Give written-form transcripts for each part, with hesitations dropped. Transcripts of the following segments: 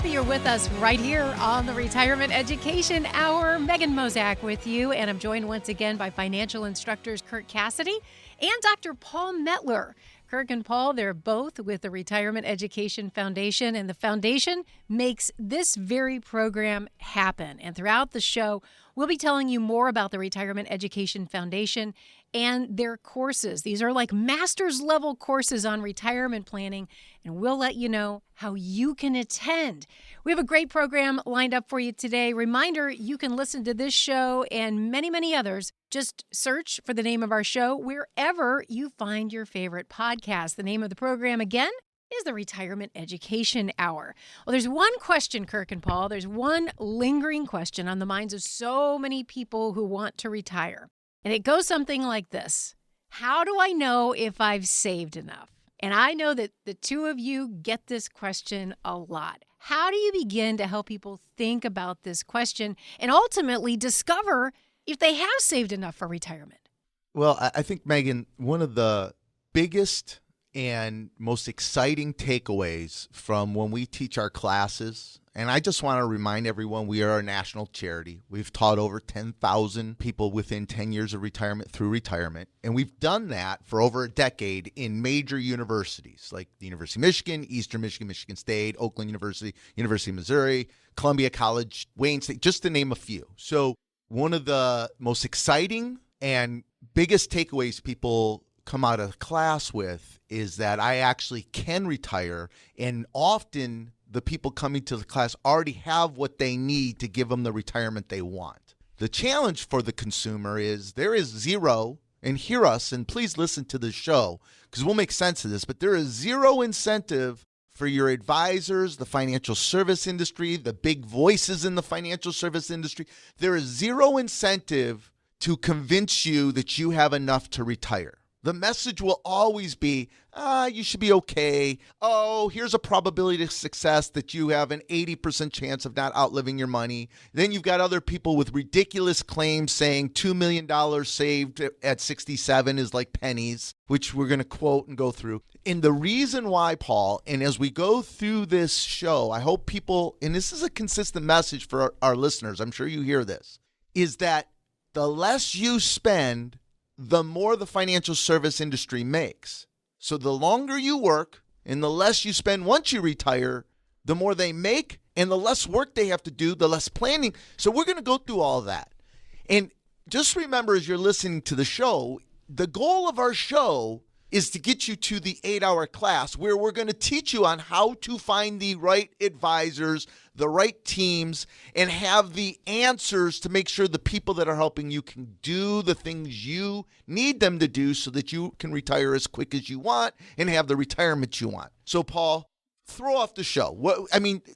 happy you're with us right here on the Retirement Education Hour. Megan Mozak with you, and I'm joined once again by financial instructors Kirk Cassidy and Dr. Paul Metler. Kirk and Paul, they're both with the Retirement Education Foundation, and the foundation makes this very program happen. And throughout the show, we'll be telling you more about the Retirement Education Foundation and their courses. These are like master's level courses on retirement planning, and we'll let you know how you can attend. We have a great program lined up for you today. Reminder, you can listen to this show and many, many others. Just search for the name of our show wherever you find your favorite podcast. The name of the program, again, is the Retirement Education Hour. Well, there's one question, Kirk and Paul. There's one lingering question on the minds of so many people who want to retire. And it goes something like this. How do I know if I've saved enough? And I know that the two of you get this question a lot. How do you begin to help people think about this question and ultimately discover if they have saved enough for retirement? Well, I think, Megan, one of the biggest and most exciting takeaways from when we teach our classes, and I just want to remind everyone we are a national charity. We've taught over 10,000 people within 10 years of retirement through retirement, and we've done that for over a decade in major universities like the University of Michigan, Eastern Michigan, Michigan State, Oakland University, University of Missouri, Columbia College, Wayne State, just to name a few. So one of the most exciting and biggest takeaways people come out of class with is that I actually can retire, and often the people coming to the class already have what they need to give them the retirement they want. The challenge for the consumer is there is zero, and hear us, and please listen to the show because we'll make sense of this, but there is zero incentive for your advisors, the financial service industry, the big voices in the financial service industry. There is zero incentive to convince you that you have enough to retire. The message will always be, you should be okay. Oh, here's a probability of success that you have an 80% chance of not outliving your money. Then you've got other people with ridiculous claims saying $2 million saved at 67 is like pennies, which we're going to quote and go through. And the reason why, Paul, and as we go through this show, I hope people, and this is a consistent message for our listeners, I'm sure you hear this, is that the less you spend, the more the financial service industry makes. So the longer you work and the less you spend once you retire, the more they make and the less work they have to do, the less planning. So we're going to go through all of that. And just remember as you're listening to the show, the goal of our show is to get you to the 8-hour class where we're going to teach you on how to find the right advisors, the right teams, and have the answers to make sure the people that are helping you can do the things you need them to do so that you can retire as quick as you want and have the retirement you want. So, Paul, throw off the show.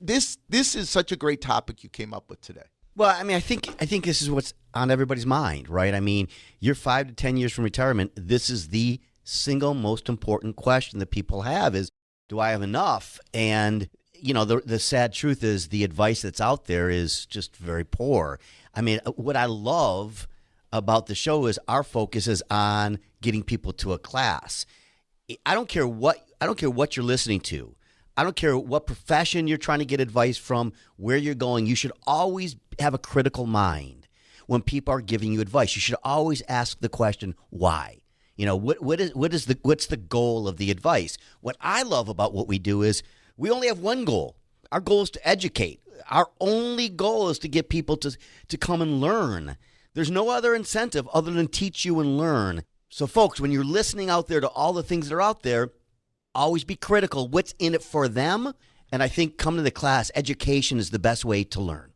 This is such a great topic you came up with today. Well, I think this is what's on everybody's mind, right? I mean, you're 5 to 10 years from retirement. This is the single most important question that people have is, do I have enough? And, the sad truth is the advice that's out there is just very poor. I mean, what I love about the show is our focus is on getting people to a class. I don't care what you're listening to. I don't care what profession you're trying to get advice from, where you're going. You should always have a critical mind when people are giving you advice. You should always ask the question, why? What's the goal of the advice? What I love about what we do is we only have one goal. Our goal is to educate. Our only goal is to get people to come and learn. There's no other incentive other than teach you and learn. So folks, when you're listening out there to all the things that are out there, always be critical. What's in it for them? And I think come to the class, education is the best way to learn.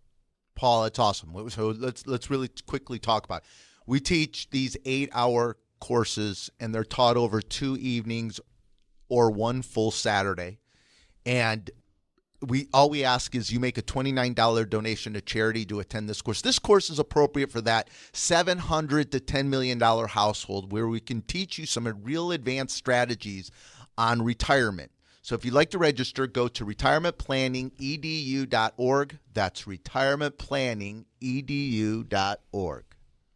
Paul, that's awesome. So let's really quickly talk about it. We teach these 8-hour courses, and they're taught over 2 evenings or 1 full Saturday. And all we ask is you make a $29 donation to charity to attend this course. This course is appropriate for that $700 to $10 million household where we can teach you some real advanced strategies on retirement. So if you'd like to register, go to retirementplanningedu.org. That's retirementplanningedu.org.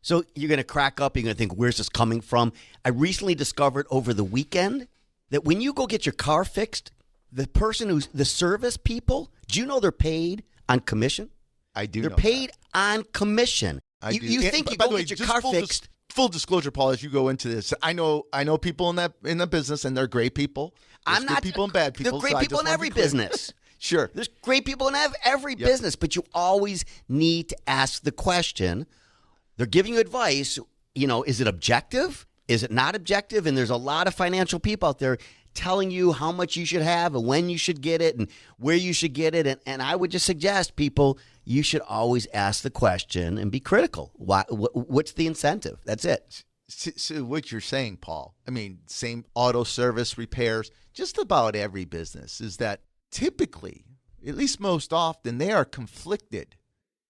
So you're going to crack up. You're going to think, where's this coming from? I recently discovered over the weekend that when you go get your car fixed, the person who's the service people, do you know they're paid on commission? I do. They're know paid that. on commission. I do. You think you by go the way, get your just car full fixed? Full disclosure, Paul, as you go into this, I know people in the business, and they're great people. There's good people and bad people. There are great people in every business. Sure. There's great people in every business, but you always need to ask the question. They're giving you advice. Is it objective? Is it not objective? And there's a lot of financial people out there telling you how much you should have and when you should get it and where you should get it. And I would just suggest people, you should always ask the question and be critical. What's the incentive? That's it. So what you're saying, Paul, I mean, same auto service repairs, just about every business is that typically, at least most often, they are conflicted.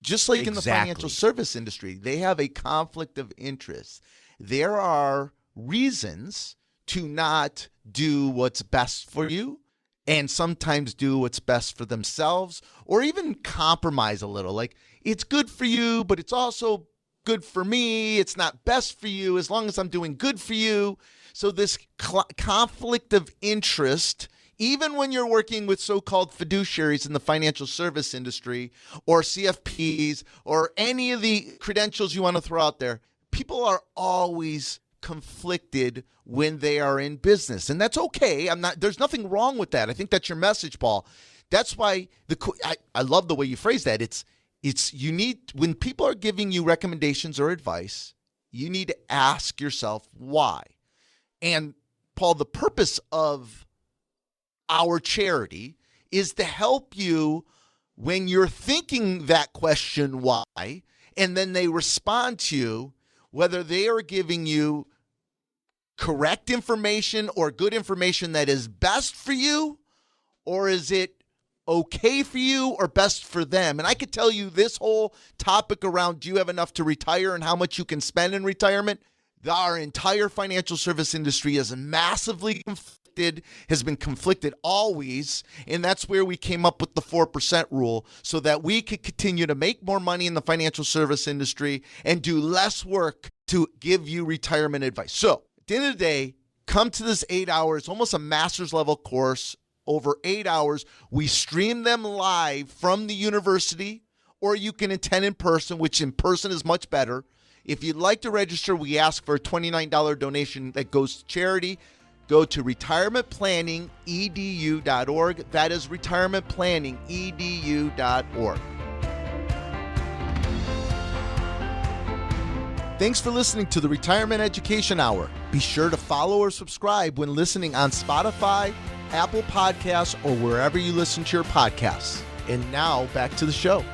Just like in the financial service industry, they have a conflict of interest. There are reasons to not do what's best for you and sometimes do what's best for themselves or even compromise a little. Like, it's good for you, but it's also good for me. It's not best for you as long as I'm doing good for you. So this conflict of interest, even when you're working with so-called fiduciaries in the financial service industry or CFPs or any of the credentials you want to throw out there, people are always conflicted when they are in business. And that's okay. There's nothing wrong with that. I think that's your message, Paul. That's why I love the way you phrase that. You need, when people are giving you recommendations or advice, you need to ask yourself why. And Paul, the purpose of our charity is to help you when you're thinking that question why, and then they respond to you, whether they are giving you correct information or good information that is best for you, or is it okay for you or best for them. And I could tell you this whole topic around do you have enough to retire and how much you can spend in retirement, our entire financial service industry is massively conflicted, has been conflicted always, and that's where we came up with the 4% rule so that we could continue to make more money in the financial service industry and do less work to give you retirement advice. So at the end of the day, come to this 8 hours, almost a master's level course over 8 hours. We stream them live from the university, or you can attend in person, which in person is much better. If you'd like to register, we ask for a $29 donation that goes to charity. Go to retirementplanningedu.org. That is retirementplanningedu.org. Thanks for listening to the Retirement Education Hour. Be sure to follow or subscribe when listening on Spotify, Apple Podcasts, or wherever you listen to your podcasts. And now back to the show.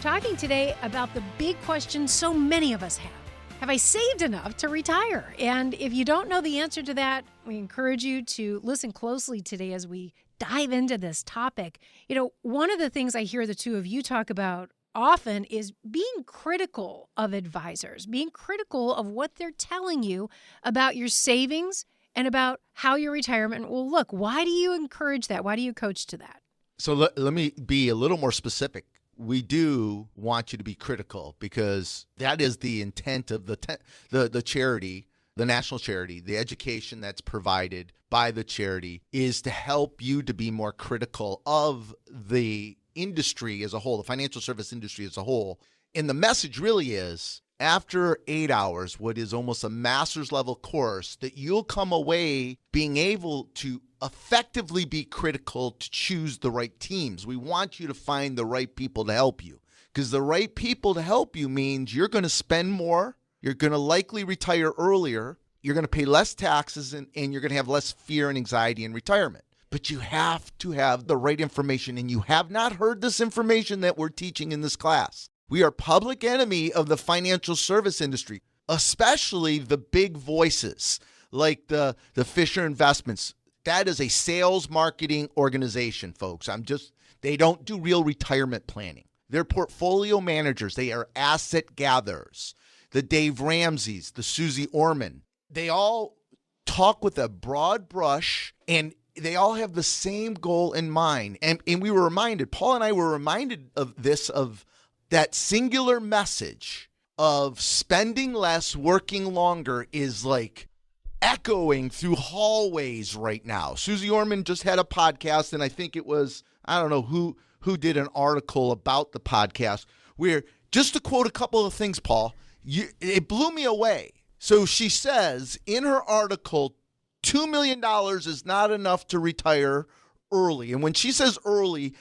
Talking today about the big question so many of us have. Have I saved enough to retire? And if you don't know the answer to that, we encourage you to listen closely today as we dive into this topic. You know, one of the things I hear the two of you talk about often is being critical of advisors, being critical of what they're telling you about your savings and about how your retirement will look. Why do you encourage that? Why do you coach to that? So let me be a little more specific. We do want you to be critical because that is the intent of the charity, the national charity, the education that's provided by the charity is to help you to be more critical of the industry as a whole, the financial service industry as a whole. And the message really is, after 8 hours, what is almost a master's level course, that you'll come away being able to effectively be critical to choose the right teams. We want you to find the right people to help you, because the right people to help you means you're going to spend more, you're going to likely retire earlier, you're going to pay less taxes, and you're going to have less fear and anxiety in retirement. But you have to have the right information, and you have not heard this information that we're teaching in this class. We are public enemy of the financial service industry, especially the big voices like the Fisher Investments. That is a sales marketing organization, folks. They don't do real retirement planning. They're portfolio managers. They are asset gatherers. The Dave Ramseys, the Susie Orman, they all talk with a broad brush, and they all have the same goal in mind. And we were reminded, Paul and I were reminded of that singular message of spending less, working longer is like echoing through hallways right now. Susie Orman just had a podcast, and I think it was, I don't know who did an article about the podcast, where, just to quote a couple of things, Paul, it blew me away. So she says in her article, $2 million is not enough to retire early. And when she says early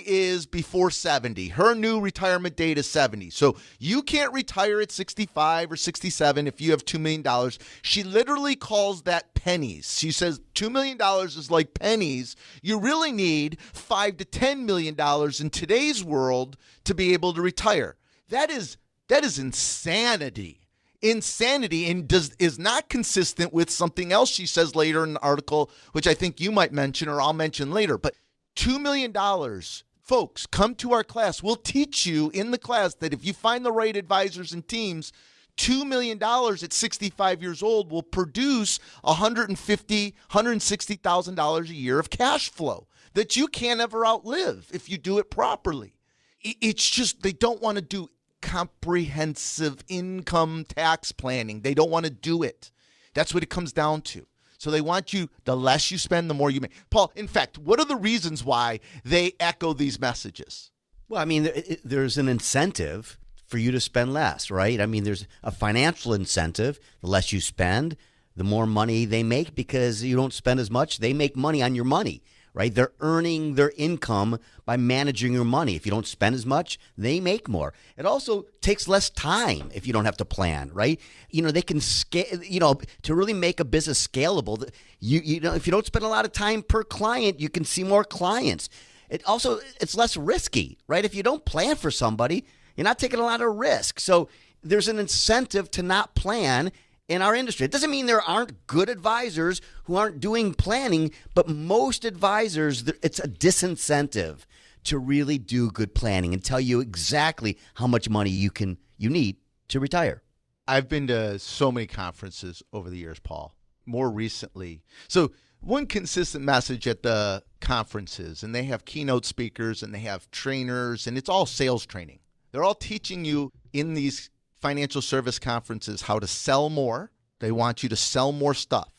is before 70. Her new retirement date is 70. So you can't retire at 65 or 67 if you have $2 million. She literally calls that pennies. She says $2 million is like pennies. You really need $5 to $10 million in today's world to be able to retire. That is insanity. Insanity, and is not consistent with something else she says later in the article, which I think you might mention or I'll mention later. But $2 million, folks, come to our class. We'll teach you in the class that if you find the right advisors and teams, $2 million at 65 years old will produce $150,000, $160,000 a year of cash flow that you can't ever outlive if you do it properly. It's just they don't want to do comprehensive income tax planning. They don't want to do it. That's what it comes down to. So they want you, the less you spend, the more you make. Paul, in fact, what are the reasons why they echo these messages? Well, I mean, there's an incentive for you to spend less, right? I mean, there's a financial incentive. The less you spend, the more money they make, because you don't spend as much. They make money on your money, right? They're earning their income by managing your money. If you don't spend as much, they make more. It also takes less time if you don't have to plan, right? They can scale, to really make a business scalable, if you don't spend a lot of time per client, you can see more clients. It's less risky, right? If you don't plan for somebody, you're not taking a lot of risk. So there's an incentive to not plan in our industry. It doesn't mean there aren't good advisors who aren't doing planning, but most advisors, it's a disincentive to really do good planning and tell you exactly how much money you need to retire. I've been to so many conferences over the years, Paul, more recently. So one consistent message at the conferences, and they have keynote speakers and they have trainers, and it's all sales training. They're all teaching you in these financial service conferences how to sell more. They want you to sell more stuff,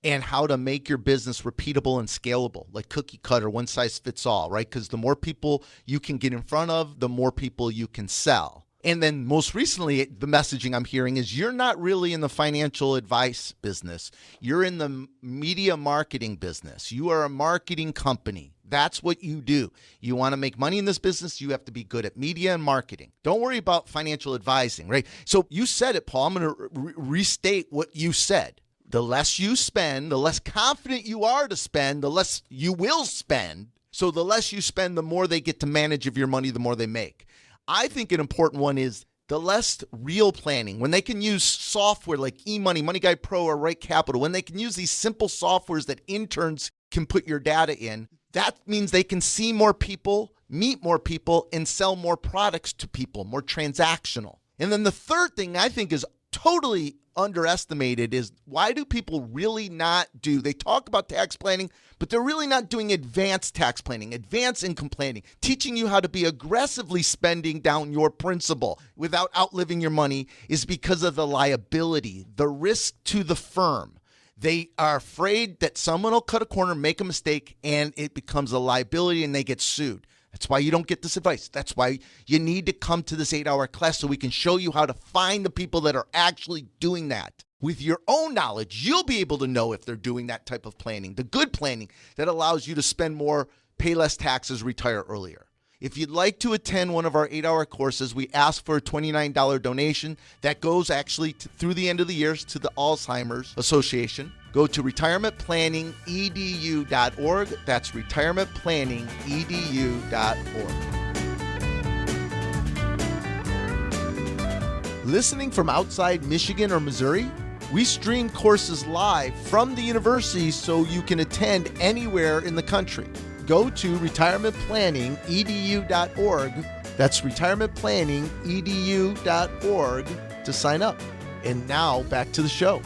and how to make your business repeatable and scalable, like cookie cutter, one size fits all, right? Because the more people you can get in front of, the more people you can sell. And then most recently, the messaging I'm hearing is you're not really in the financial advice business. You're in the media marketing business. You are a marketing company. That's what you do. You want to make money in this business, you have to be good at media and marketing. Don't worry about financial advising, right? So you said it, Paul. I'm going to restate what you said. The less you spend, the less confident you are to spend, the less you will spend. So the less you spend, the more they get to manage of your money, the more they make. I think an important one is the less real planning. When they can use software like eMoney, Money Guide Pro, or Right Capital, when they can use these simple softwares that interns can put your data in, that means they can see more people, meet more people, and sell more products to people, more transactional. And then the third thing I think is totally underestimated is, why do people really not do, they talk about tax planning, but they're really not doing advanced tax planning, advanced income planning, teaching you how to be aggressively spending down your principal without outliving your money, is because of the liability, the risk to the firm. They are afraid that someone will cut a corner, make a mistake, and it becomes a liability and they get sued. That's why you don't get this advice. That's why you need to come to this 8-hour class so we can show you how to find the people that are actually doing that. With your own knowledge, you'll be able to know if they're doing that type of planning, the good planning that allows you to spend more, pay less taxes, retire earlier. If you'd like to attend one of our 8-hour courses, we ask for a $29 donation. That goes actually through the end of the year to the Alzheimer's Association. Go to retirementplanningedu.org. That's retirementplanningedu.org. Listening from outside Michigan or Missouri? We stream courses live from the university so you can attend anywhere in the country. Go to retirementplanningedu.org. That's retirementplanningedu.org to sign up. And now back to the show.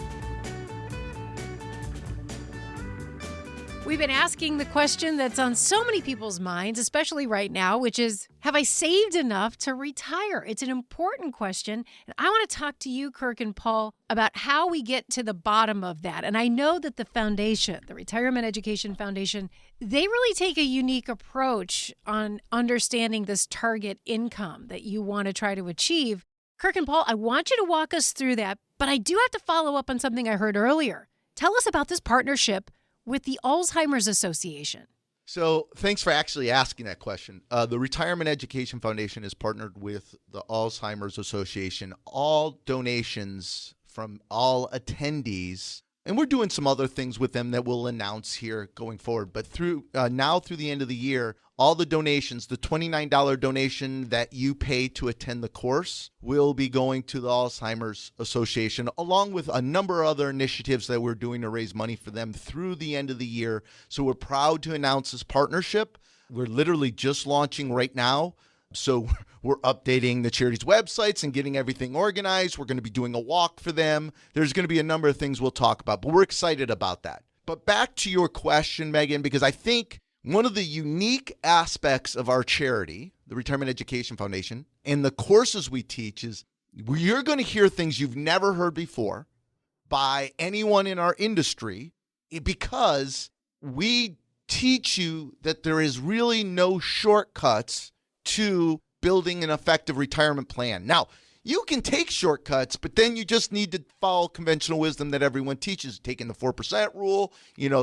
We've been asking the question that's on so many people's minds, especially right now, which is, have I saved enough to retire? It's an important question. And I want to talk to you, Kirk and Paul, about how we get to the bottom of that. And I know that the foundation, the Retirement Education Foundation, they really take a unique approach on understanding this target income that you want to try to achieve. Kirk and Paul, I want you to walk us through that, but I do have to follow up on something I heard earlier. Tell us about this partnership with the Alzheimer's Association. So thanks for actually asking that question. The Retirement Education Foundation is partnered with the Alzheimer's Association. All donations from all attendees, and we're doing some other things with them that we'll announce here going forward. But through the end of the year, all the donations, the $29 donation that you pay to attend the course will be going to the Alzheimer's Association, along with a number of other initiatives that we're doing to raise money for them through the end of the year. So we're proud to announce this partnership. We're literally just launching right now. So we're updating the charity's websites and getting everything organized. We're going to be doing a walk for them. There's going to be a number of things we'll talk about, but we're excited about that. But back to your question, Megan, because I think one of the unique aspects of our charity, the Retirement Education Foundation, and the courses we teach is you're going to hear things you've never heard before by anyone in our industry because we teach you that there is really no shortcuts to building an effective retirement plan. Now, you can take shortcuts, but then you just need to follow conventional wisdom that everyone teaches, taking the 4% rule,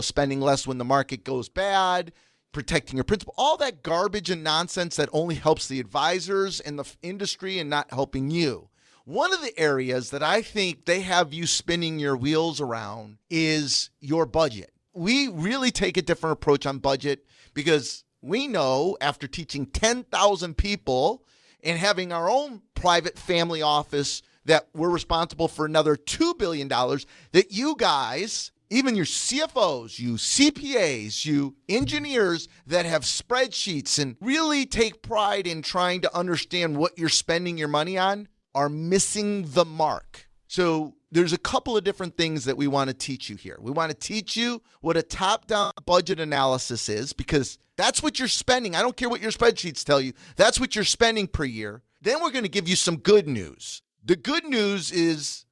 spending less when the market goes bad, protecting your principal, all that garbage and nonsense that only helps the advisors and the industry and not helping you. One of the areas that I think they have you spinning your wheels around is your budget. We really take a different approach on budget because we know after teaching 10,000 people and having our own private family office that we're responsible for another $2 billion, that you guys, even your CFOs, you CPAs, you engineers that have spreadsheets and really take pride in trying to understand what you're spending your money on, are missing the mark. So there's a couple of different things that we want to teach you here. We want to teach you what a top-down budget analysis is because that's what you're spending. I don't care what your spreadsheets tell you. That's what you're spending per year. Then we're going to give you some good news. The good news is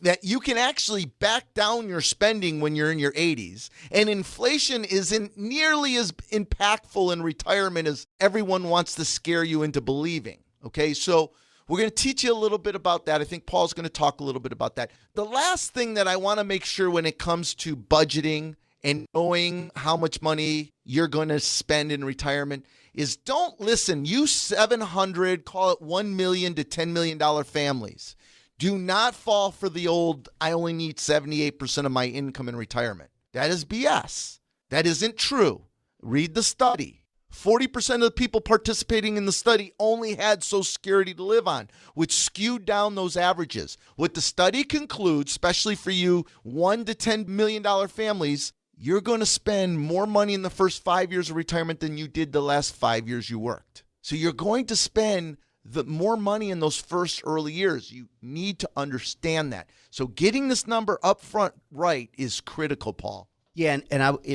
that you can actually back down your spending when you're in your 80s. And inflation isn't nearly as impactful in retirement as everyone wants to scare you into believing. Okay, so we're going to teach you a little bit about that. I think Paul's going to talk a little bit about that. The last thing that I want to make sure when it comes to budgeting and knowing how much money you're going to spend in retirement is don't listen. You 700, call it $1 million to $10 million families, do not fall for the old, I only need 78% of my income in retirement. That is BS. That isn't true. Read the study. 40% of the people participating in the study only had Social Security to live on, which skewed down those averages. What the study concludes, especially for you $1 to $10 million families, you're going to spend more money in the first 5 years of retirement than you did the last 5 years you worked. So you're going to spend the more money in those first early years. You need to understand that. So getting this number up front right is critical, Paul. Yeah,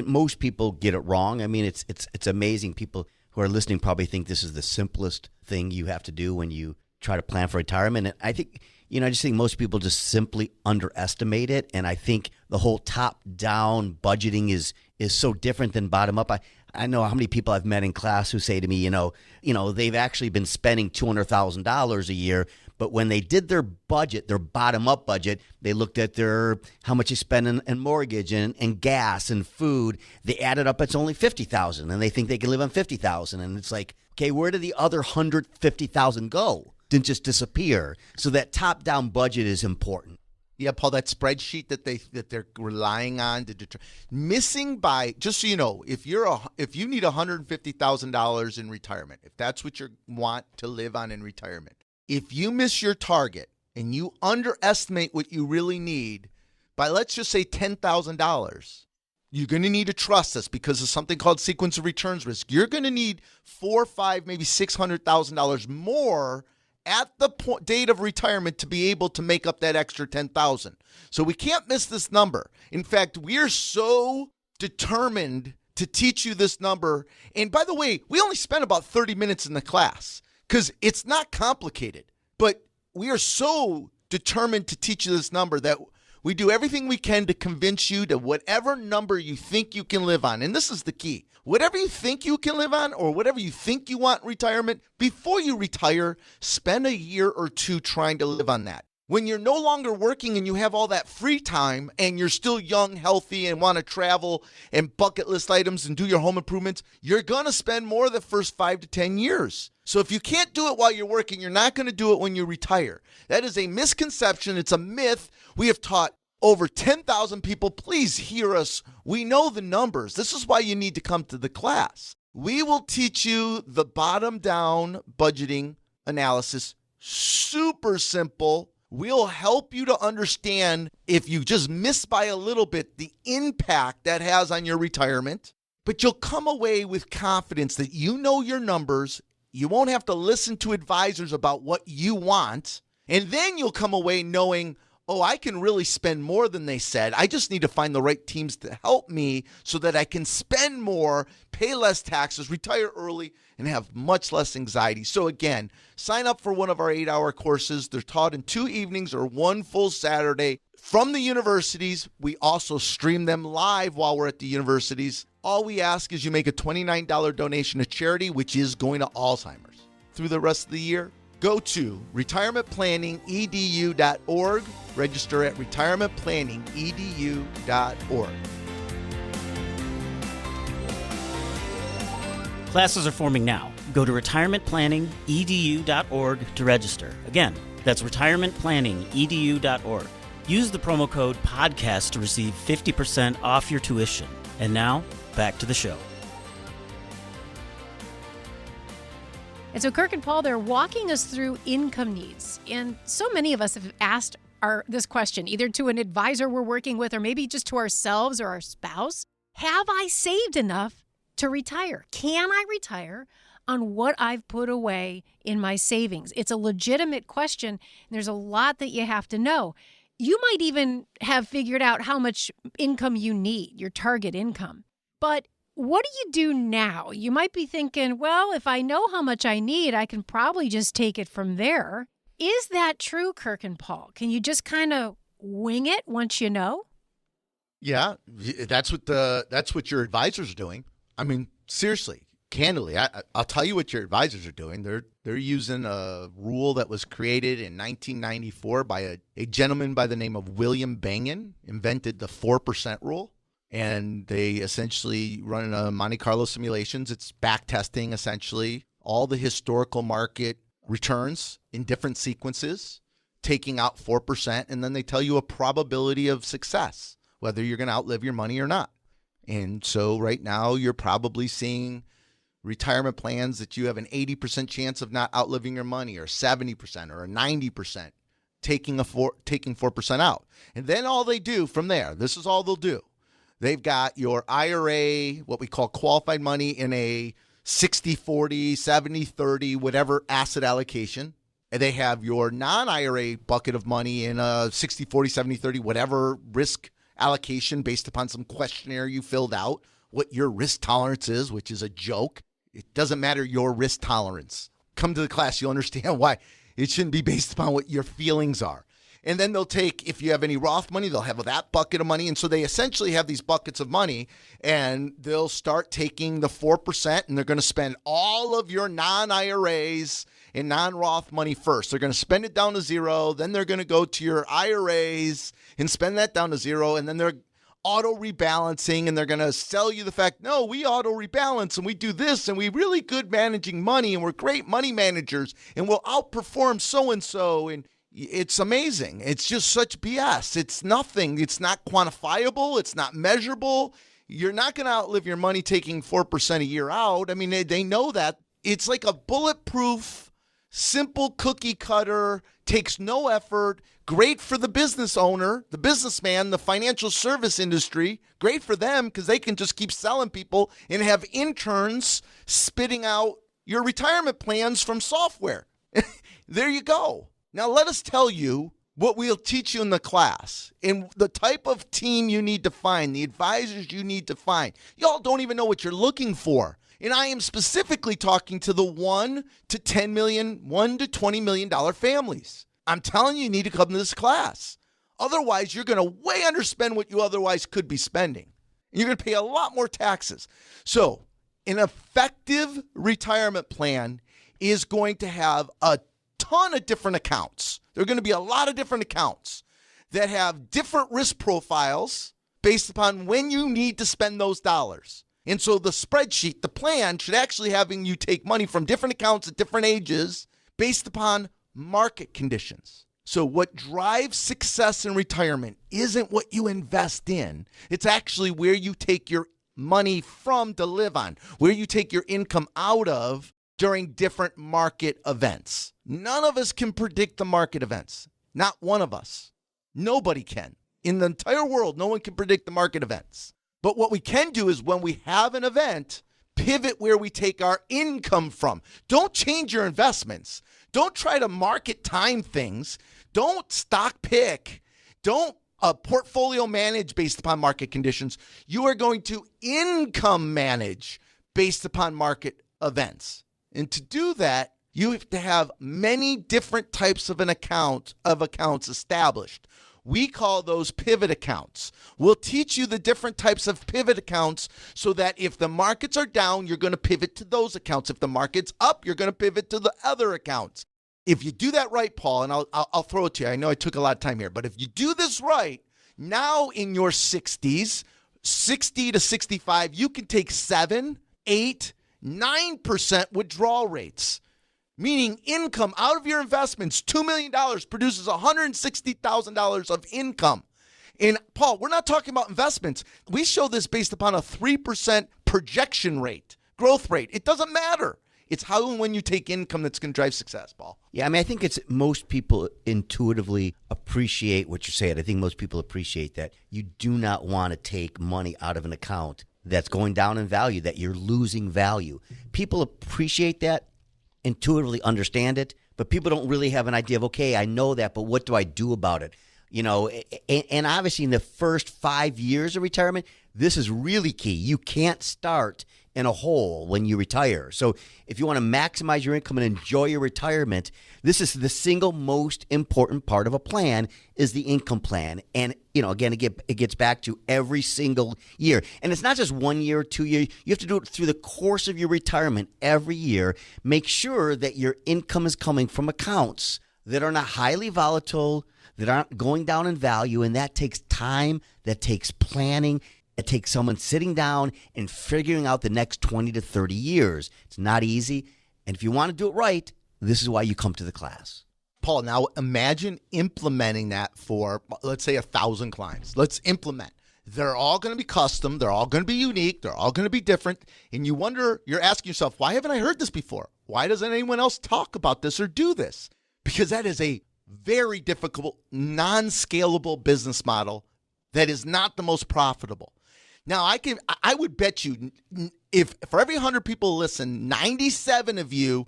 most people get it wrong. I mean, it's amazing. People who are listening probably think this is the simplest thing you have to do when you try to plan for retirement. And I think, I just think most people just simply underestimate it. And I think the whole top-down budgeting is so different than bottom-up. I know how many people I've met in class who say to me, they've actually been spending $200,000 a year, but when they did their budget, their bottom-up budget, they looked at how much they spend in mortgage and gas and food. They added up, it's only $50,000, and they think they can live on $50,000. And it's like, okay, where did the other $150,000 go? Didn't just disappear. So that top-down budget is important. Yeah, Paul, that spreadsheet that they're relying on to missing by, just so you know, if you need $150,000 in retirement, if that's what you want to live on in retirement, if you miss your target and you underestimate what you really need by, let's just say, $10,000, you're going to need to trust us because of something called sequence of returns risk. You're going to need $400,000, $500,000, maybe $600,000 more at the date of retirement to be able to make up that extra $10,000. So we can't miss this number. In fact, we're so determined to teach you this number. And by the way, we only spent about 30 minutes in the class because it's not complicated. But we are so determined to teach you this number that we do everything we can to convince you to whatever number you think you can live on. And this is the key. Whatever you think you can live on or whatever you think you want in retirement, before you retire, spend a year or two trying to live on that. When you're no longer working and you have all that free time and you're still young, healthy, and want to travel and bucket list items and do your home improvements, you're going to spend more the first 5 to 10 years. So if you can't do it while you're working, you're not going to do it when you retire. That is a misconception. It's a myth. We have taught over 10,000 people. Please hear us. We know the numbers. This is why you need to come to the class. We will teach you the bottom-down budgeting analysis. Super simple. We'll help you to understand, if you just miss by a little bit, the impact that has on your retirement. But you'll come away with confidence that you know your numbers. You won't have to listen to advisors about what you want. And then you'll come away knowing, oh, I can really spend more than they said. I just need to find the right teams to help me so that I can spend more, pay less taxes, retire early, and have much less anxiety. So again, sign up for one of our 8-hour courses. They're taught in 2 evenings or 1 full Saturday from the universities. We also stream them live while we're at the universities. All we ask is you make a $29 donation to charity, which is going to Alzheimer's. Through the rest of the year, go to retirementplanningedu.org. Register at retirementplanningedu.org. Classes are forming now. Go to retirementplanningedu.org to register. Again, that's retirementplanningedu.org. Use the promo code PODCAST to receive 50% off your tuition. And now, back to the show. And so Kirk and Paul, they're walking us through income needs. And so many of us have asked this question, either to an advisor we're working with or maybe just to ourselves or our spouse. Have I saved enough to retire? Can I retire on what I've put away in my savings? It's a legitimate question. And there's a lot that you have to know. You might even have figured out how much income you need, your target income. But what do you do now? You might be thinking, well, if I know how much I need, I can probably just take it from there. Is that true, Kirk and Paul? Can you just kind of wing it once you know? Yeah, that's what your advisors are doing. I mean, seriously, candidly, I'll tell you what your advisors are doing. They're using a rule that was created in 1994 by a gentleman by the name of William Bengen, invented the 4% rule. And they essentially run Monte Carlo simulations. It's back testing, essentially, all the historical market returns in different sequences, taking out 4%, and then they tell you a probability of success, whether you're going to outlive your money or not. And so right now you're probably seeing retirement plans that you have an 80% chance of not outliving your money, or 70% or a 90% taking 4% out. And then all they do from there, this is all they'll do. They've got your IRA, what we call qualified money, in a 60-40, 70-30, whatever asset allocation. And they have your non-IRA bucket of money in a 60-40, 70-30, whatever risk allocation based upon some questionnaire you filled out, what your risk tolerance is, which is a joke. It doesn't matter your risk tolerance. Come to the class, you'll understand why it shouldn't be based upon what your feelings are. And then they'll take, if you have any Roth money, they'll have that bucket of money. And so they essentially have these buckets of money, and they'll start taking the 4%, and they're going to spend all of your non-IRAs and non-Roth money first. They're going to spend it down to zero. Then they're going to go to your IRAs and spend that down to zero. And then they're auto rebalancing, and they're going to sell you the fact, no, we auto rebalance and we do this, and we're really good managing money, and we're great money managers, and we'll outperform so-and-so. And it's amazing. It's just such BS. It's nothing. It's not quantifiable. It's not measurable. You're not going to outlive your money taking 4% a year out. I mean, they know that. It's like a bulletproof, simple cookie cutter, takes no effort, great for the business owner, the businessman, the financial service industry. Great for them because they can just keep selling people and have interns spitting out your retirement plans from software. There you go. Now, let us tell you what we'll teach you in the class and the type of team you need to find, the advisors you need to find. Y'all don't even know what you're looking for. And I am specifically talking to the $1 to $10 million, $1 to $20 million families. I'm telling you, you need to come to this class. Otherwise, you're going to way underspend what you otherwise could be spending. You're going to pay a lot more taxes. So an effective retirement plan is going to have a ton of different accounts. There are going to be a lot of different accounts that have different risk profiles based upon when you need to spend those dollars. And so the spreadsheet, the plan, should actually having you take money from different accounts at different ages based upon market conditions. So what drives success in retirement isn't what you invest in. It's actually where you take your money from to live on, where you take your income out of during different market events. None of us can predict the market events. Not one of us. Nobody can. In the entire world, no one can predict the market events. But what we can do is when we have an event, pivot where we take our income from. Don't change your investments. Don't try to market time things. Don't stock pick. Don't portfolio manage based upon market conditions. You are going to income manage based upon market events. And to do that, you have to have many different types of accounts established. We call those pivot accounts. We'll teach you the different types of pivot accounts so that if the markets are down, you're going to pivot to those accounts. If the market's up, you're going to pivot to the other accounts. If you do that right, Paul, and I'll throw it to you. I know I took a lot of time here, but if you do this right, now in your 60s, 60 to 65, you can take 7, 8, 9% withdrawal rates, meaning income out of your investments. $2 million produces $160,000 of income. And Paul, we're not talking about investments. We show this based upon a 3% projection rate, growth rate. It doesn't matter. It's how and when you take income that's going to drive success, Paul. Yeah, I mean, I think it's most people intuitively appreciate what you're saying. I think most people appreciate that you do not want to take money out of an account that's going down in value, that you're losing value. People appreciate that, intuitively understand it, but people don't really have an idea of, okay, I know that, but what do I do about it? You know, and obviously in the first 5 years of retirement, this is really key. You can't start in a hole when you retire. So if you want to maximize your income and enjoy your retirement, this is the single most important part of a plan is the income plan. And, you know, again, it gets back to every single year. And it's not just 1 year or 2 years. You have to do it through the course of your retirement every year. Make sure that your income is coming from accounts that are not highly volatile, that aren't going down in value, and that takes time, that takes planning. It takes someone sitting down and figuring out the next 20 to 30 years. It's not easy. And if you want to do it right, this is why you come to the class. Paul, now imagine implementing that for, let's say, 1,000 clients. Let's implement. They're all going to be custom. They're all going to be unique. They're all going to be different. And you wonder, you're asking yourself, why haven't I heard this before? Why doesn't anyone else talk about this or do this? Because that is a very difficult, non-scalable business model that is not the most profitable. Now, I would bet you if for every 100 people listen, 97 of you,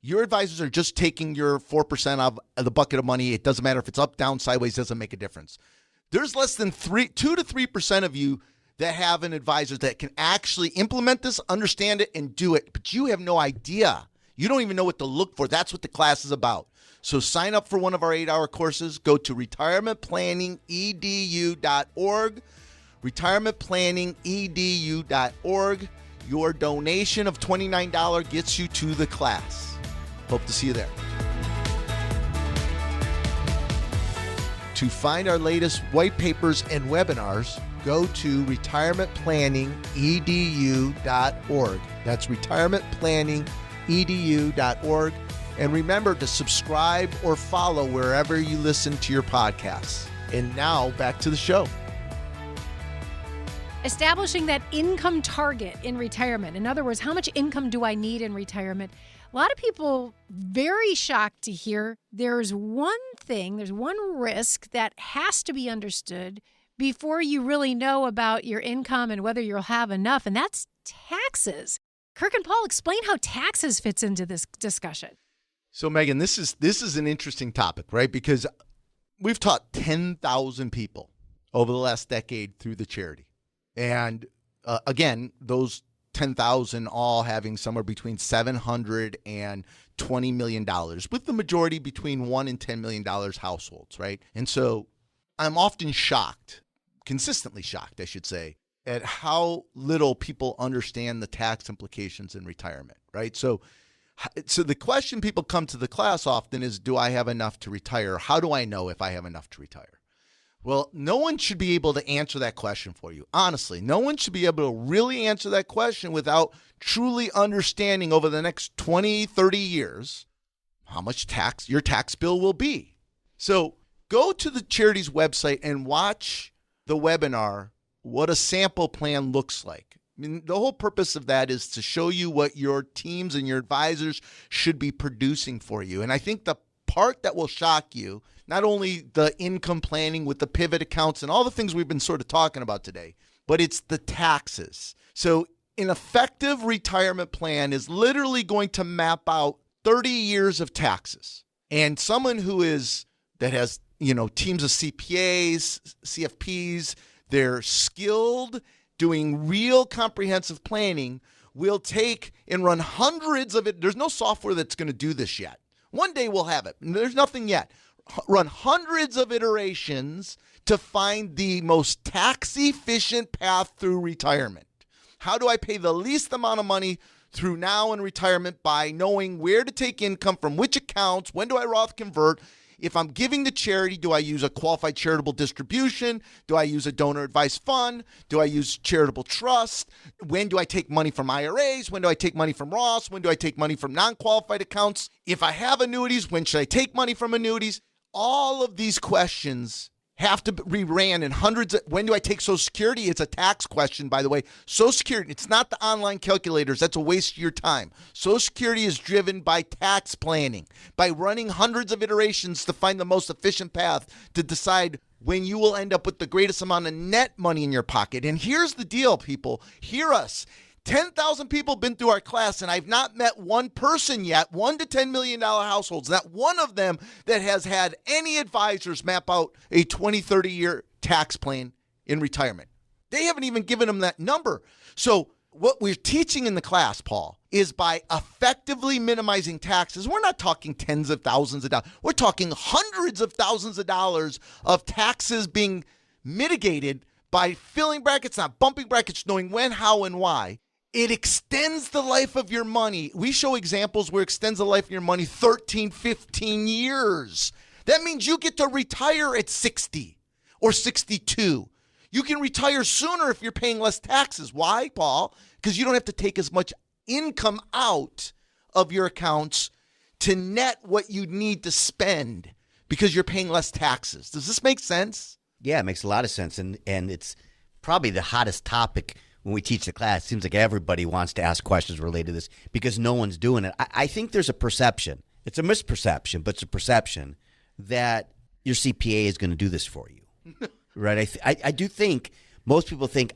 your advisors are just taking your 4% of the bucket of money. It doesn't matter if it's up, down, sideways, doesn't make a difference. There's less than 2 to 3% of you that have an advisor that can actually implement this, understand it, and do it. But you have no idea. You don't even know what to look for. That's what the class is about. So sign up for one of our 8-hour courses. Go to retirementplanningedu.org. retirementplanningedu.org. Your donation of $29 gets you to the class. Hope to see you there. To find our latest white papers and webinars, go to retirementplanningedu.org. That's retirementplanningedu.org. And remember to subscribe or follow wherever you listen to your podcasts. And now back to the show. Establishing that income target in retirement. In other words, how much income do I need in retirement? A lot of people very shocked to hear there's one risk that has to be understood before you really know about your income and whether you'll have enough, and that's taxes. Kirk and Paul, explain how taxes fits into this discussion. So, Megan, this is an interesting topic, right? Because we've taught 10,000 people over the last decade through the charity. And again, those 10,000 all having somewhere between $700 and $20 million, with the majority between $1 and $10 million households, right? And so I'm often shocked, consistently shocked, I should say, at how little people understand the tax implications in retirement, right? So the question people come to the class often is, do I have enough to retire? How do I know if I have enough to retire? Well, no one should be able to answer that question for you. Honestly, no one should be able to really answer that question without truly understanding over the next 20, 30 years how much tax your tax bill will be. So go to the charity's website and watch the webinar, what a sample plan looks like. I mean, the whole purpose of that is to show you what your teams and your advisors should be producing for you. And I think the part that will shock you, not only the income planning with the pivot accounts and all the things we've been sort of talking about today, but it's the taxes. So an effective retirement plan is literally going to map out 30 years of taxes. And someone that has, teams of CPAs, CFPs, they're skilled, doing real comprehensive planning, will take and run hundreds of it. There's no software that's going to do this yet. One day we'll have it. There's nothing yet. Run hundreds of iterations to find the most tax-efficient path through retirement. How do I pay the least amount of money through now and retirement by knowing where to take income from which accounts? When do I Roth convert? If I'm giving to charity, do I use a qualified charitable distribution? Do I use a donor advised fund? Do I use charitable trust? When do I take money from IRAs? When do I take money from Roths? When do I take money from non-qualified accounts? If I have annuities, when should I take money from annuities? All of these questions have to be ran in hundreds of, when do I take Social Security? It's a tax question, by the way. Social Security, it's not the online calculators. That's a waste of your time. Social Security is driven by tax planning, by running hundreds of iterations to find the most efficient path to decide when you will end up with the greatest amount of net money in your pocket. And here's the deal, people. Hear us. 10,000 people have been through our class, and I've not met one person yet, $1 to $10 million households, not one of them that has had any advisors map out a 20, 30-year tax plan in retirement. They haven't even given them that number. So what we're teaching in the class, Paul, is by effectively minimizing taxes. We're not talking tens of thousands of dollars. We're talking hundreds of thousands of dollars of taxes being mitigated by filling brackets, not bumping brackets, knowing when, how, and why. It extends the life of your money. We show examples where it extends the life of your money 13, 15 years. That means you get to retire at 60 or 62. You can retire sooner if you're paying less taxes. Why, Paul? Because you don't have to take as much income out of your accounts to net what you need to spend because you're paying less taxes. Does this make sense? Yeah, it makes a lot of sense. And it's probably the hottest topic when we teach the class. It seems like everybody wants to ask questions related to this because no one's doing it. I think there's a perception. It's a misperception, but it's a perception that your CPA is going to do this for you, right? I do think most people think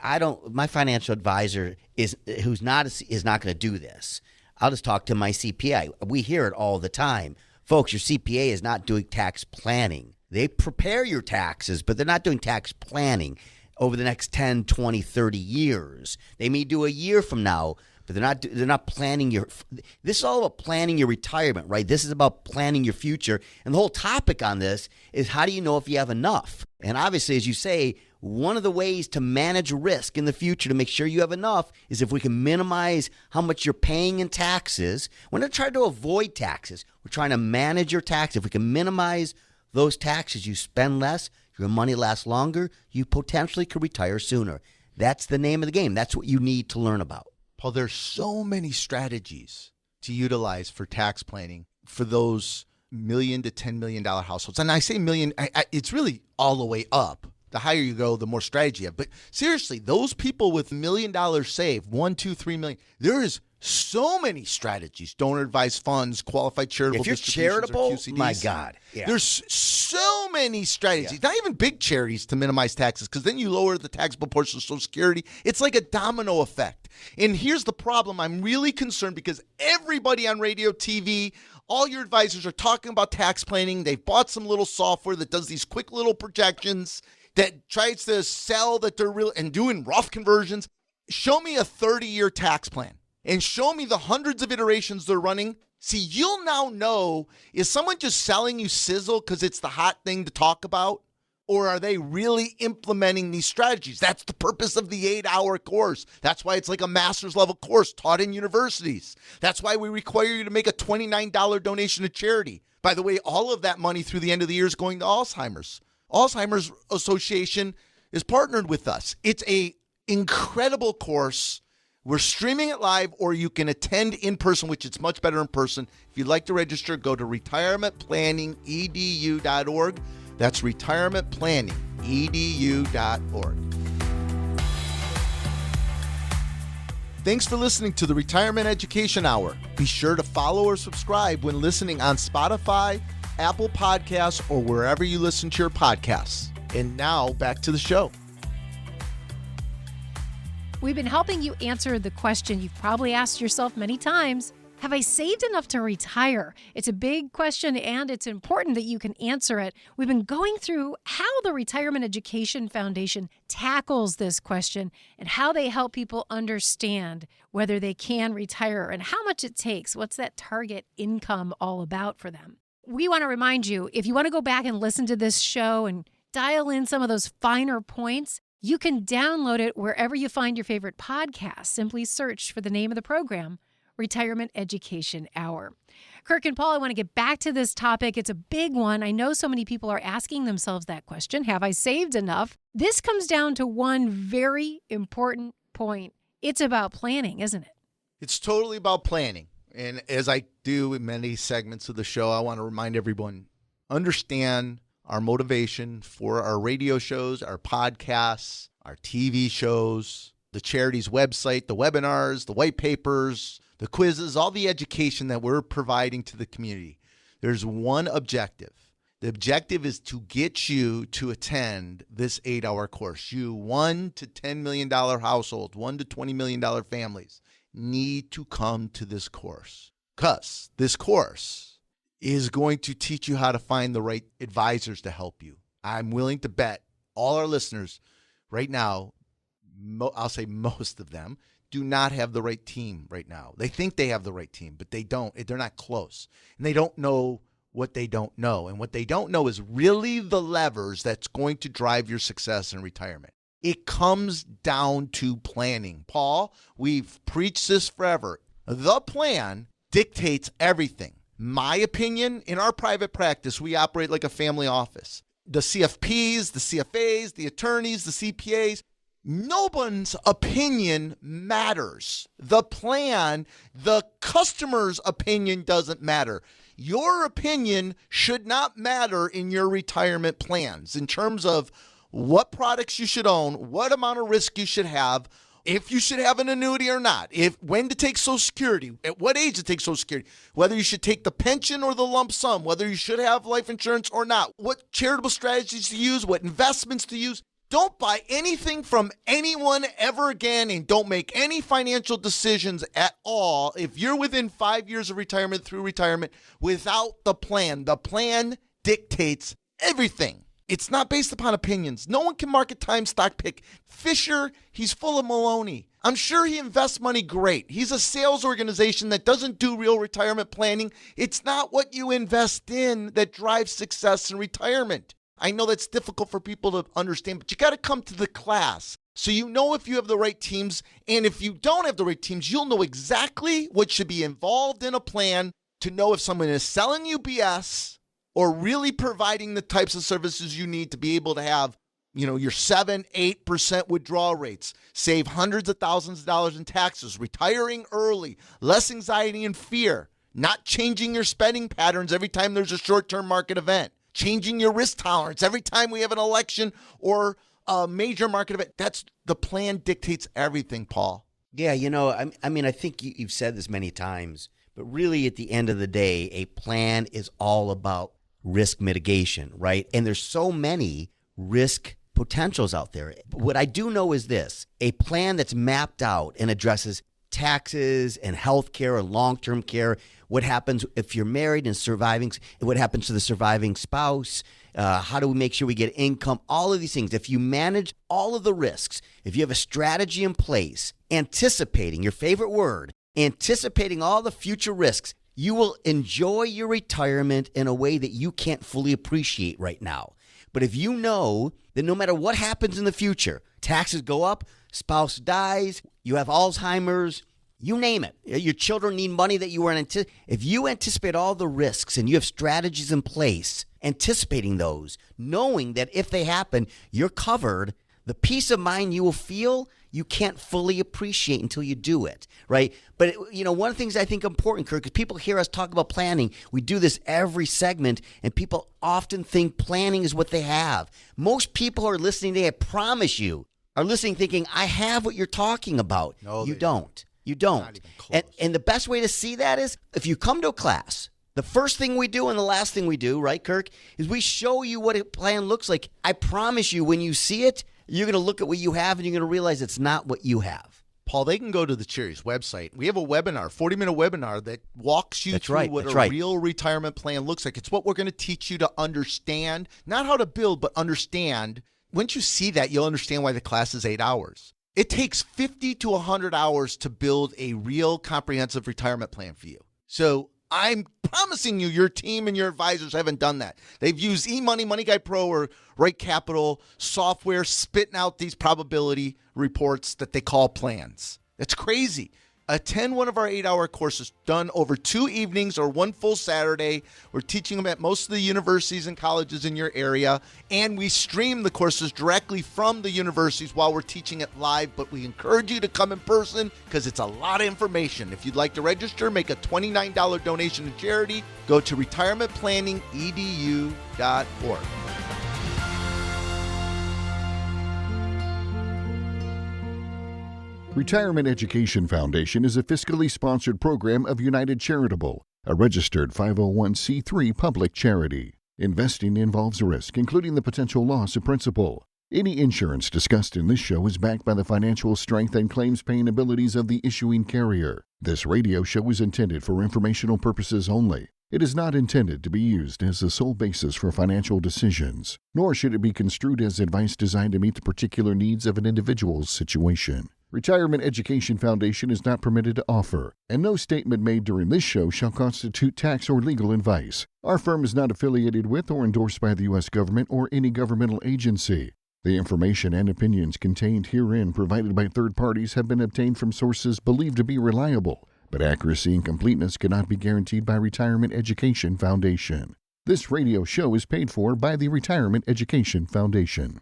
my financial advisor is not going to do this. I'll just talk to my CPA. We hear it all the time. Folks, your CPA is not doing tax planning. They prepare your taxes, but they're not doing tax planning over the next 10, 20, 30 years. They may do a year from now, but they're not planning this is all about planning your retirement, right? This is about planning your future. And the whole topic on this is, how do you know if you have enough? And obviously, as you say, one of the ways to manage risk in the future to make sure you have enough is if we can minimize how much you're paying in taxes. We're not trying to avoid taxes. We're trying to manage your taxes. If we can minimize those taxes, you spend less, your money lasts longer, you potentially could retire sooner. That's the name of the game. That's what you need to learn about. Paul, there's so many strategies to utilize for tax planning for those $1 million to $10 million households. And I say million, it's really all the way up. The higher you go, the more strategy you have. But seriously, those people with $1 million saved, 1, 2, 3 million, there is so many strategies, donor advised funds, qualified charitable if you're distributions, charitable, or QCDs. my God. Yeah. There's so many strategies, not even big charities, to minimize taxes, because then you lower the taxable portion of Social Security. It's like a domino effect. And here's the problem. I'm really concerned because everybody on radio, TV, all your advisors are talking about tax planning. They've bought some little software that does these quick little projections that tries to sell that they're real and doing rough conversions. Show me a 30-year tax plan and show me the hundreds of iterations they're running. See, you'll now know, is someone just selling you sizzle because it's the hot thing to talk about? Or are they really implementing these strategies? That's the purpose of the 8-hour course. That's why it's like a master's level course taught in universities. That's why we require you to make a $29 donation to charity. By the way, all of that money through the end of the year is going to Alzheimer's. Alzheimer's Association is partnered with us. It's an incredible course. We're streaming it live, or you can attend in person, which it's much better in person. If you'd like to register, go to retirementplanningedu.org. That's retirementplanningedu.org. Thanks for listening to the Retirement Education Hour. Be sure to follow or subscribe when listening on Spotify, Apple Podcasts, or wherever you listen to your podcasts. And now, back to the show. We've been helping you answer the question you've probably asked yourself many times. Have I saved enough to retire? It's a big question, and it's important that you can answer it. We've been going through how the Retirement Education Foundation tackles this question and how they help people understand whether they can retire and how much it takes. What's that target income all about for them? We want to remind you, if you want to go back and listen to this show and dial in some of those finer points, you can download it wherever you find your favorite podcast. Simply search for the name of the program, Retirement Education Hour. Kirk and Paul, I want to get back to this topic. It's a big one. I know so many people are asking themselves that question. Have I saved enough? This comes down to one very important point. It's about planning, isn't it? It's totally about planning. And as I do in many segments of the show, I want to remind everyone, understand our motivation for our radio shows, our podcasts, our TV shows, the charity's website, the webinars, the white papers, the quizzes, all the education that we're providing to the community. There's one objective. The objective is to get you to attend this 8-hour course. You $1 to $10 million households, $1 to $20 million families need to come to this course, because this course is going to teach you how to find the right advisors to help you. I'm willing to bet all our listeners right now, I'll say most of them, do not have the right team right now. They think they have the right team, but they don't. They're not close. And they don't know what they don't know. And what they don't know is really the levers that's going to drive your success in retirement. It comes down to planning. Paul, we've preached this forever. The plan dictates everything. My opinion, in our private practice, we operate like a family office. The CFPs, the CFAs, the attorneys, the CPAs, no one's opinion matters. The plan, the customer's opinion doesn't matter. Your opinion should not matter in your retirement plans in terms of what products you should own, what amount of risk you should have, if you should have an annuity or not, when to take Social Security, at what age to take Social Security, whether you should take the pension or the lump sum, whether you should have life insurance or not, what charitable strategies to use, what investments to use. Don't buy anything from anyone ever again, and don't make any financial decisions at all if you're within 5 years of retirement through retirement without the plan. The plan dictates everything. It's not based upon opinions. No one can market time stock pick. Fisher, he's full of baloney. I'm sure he invests money great. He's a sales organization that doesn't do real retirement planning. It's not what you invest in that drives success in retirement. I know that's difficult for people to understand, but you got to come to the class so you know if you have the right teams. And if you don't have the right teams, you'll know exactly what should be involved in a plan to know if someone is selling you BS or really providing the types of services you need to be able to have, your 7-8% withdrawal rates, save hundreds of thousands of dollars in taxes, retiring early, less anxiety and fear, not changing your spending patterns every time there's a short-term market event, changing your risk tolerance every time we have an election or a major market event. That's the plan dictates everything, Paul. Yeah, I think you've said this many times, but really at the end of the day, a plan is all about risk mitigation, right? And there's so many risk potentials out there. What I do know is this: a plan that's mapped out and addresses taxes and health care and long-term care, what happens if you're married and surviving, what happens to the surviving spouse, how do we make sure we get income, all of these things. If you manage all of the risks, if you have a strategy in place, anticipating, your favorite word, anticipating all the future risks, you will enjoy your retirement in a way that you can't fully appreciate right now. But if you know that no matter what happens in the future, taxes go up, spouse dies, you have Alzheimer's, you name it. Your children need money that you weren't anticipating. If you anticipate all the risks and you have strategies in place, anticipating those, knowing that if they happen, you're covered, the peace of mind you will feel, you can't fully appreciate until you do it, right? But, one of the things I think important, Kirk, is people hear us talk about planning. We do this every segment, and people often think planning is what they have. Most people who are listening today, I promise you, are listening thinking, I have what you're talking about. No, you don't. You don't. Not even close. And the best way to see that is if you come to a class, the first thing we do and the last thing we do, right, Kirk, is we show you what a plan looks like. I promise you, when you see it, you're going to look at what you have and you're going to realize it's not what you have. Paul, they can go to the Cherries website. We have a webinar, 40-minute webinar that walks you through what a real retirement plan looks like. It's what we're going to teach you to understand, not how to build, but understand. Once you see that, you'll understand why the class is 8 hours. It takes 50 to 100 hours to build a real comprehensive retirement plan for you. So I'm promising you your team and your advisors haven't done that. They've used eMoney, Money Guy Pro, or Right Capital software spitting out these probability reports that they call plans. That's crazy. Attend one of our 8-hour courses done over 2 evenings or 1 full Saturday. We're teaching them at most of the universities and colleges in your area, and we stream the courses directly from the universities while we're teaching it live, but we encourage you to come in person because it's a lot of information. If you'd like to register, make a $29 donation to charity. Go to retirementplanningedu.org. Retirement Education Foundation is a fiscally sponsored program of United Charitable, a registered 501c3 public charity. Investing involves risk, including the potential loss of principal. Any insurance discussed in this show is backed by the financial strength and claims-paying abilities of the issuing carrier. This radio show is intended for informational purposes only. It is not intended to be used as the sole basis for financial decisions, nor should it be construed as advice designed to meet the particular needs of an individual's situation. Retirement Education Foundation is not permitted to offer, and no statement made during this show shall constitute tax or legal advice. Our firm is not affiliated with or endorsed by the U.S. government or any governmental agency. The information and opinions contained herein provided by third parties have been obtained from sources believed to be reliable, but accuracy and completeness cannot be guaranteed by Retirement Education Foundation. This radio show is paid for by the Retirement Education Foundation.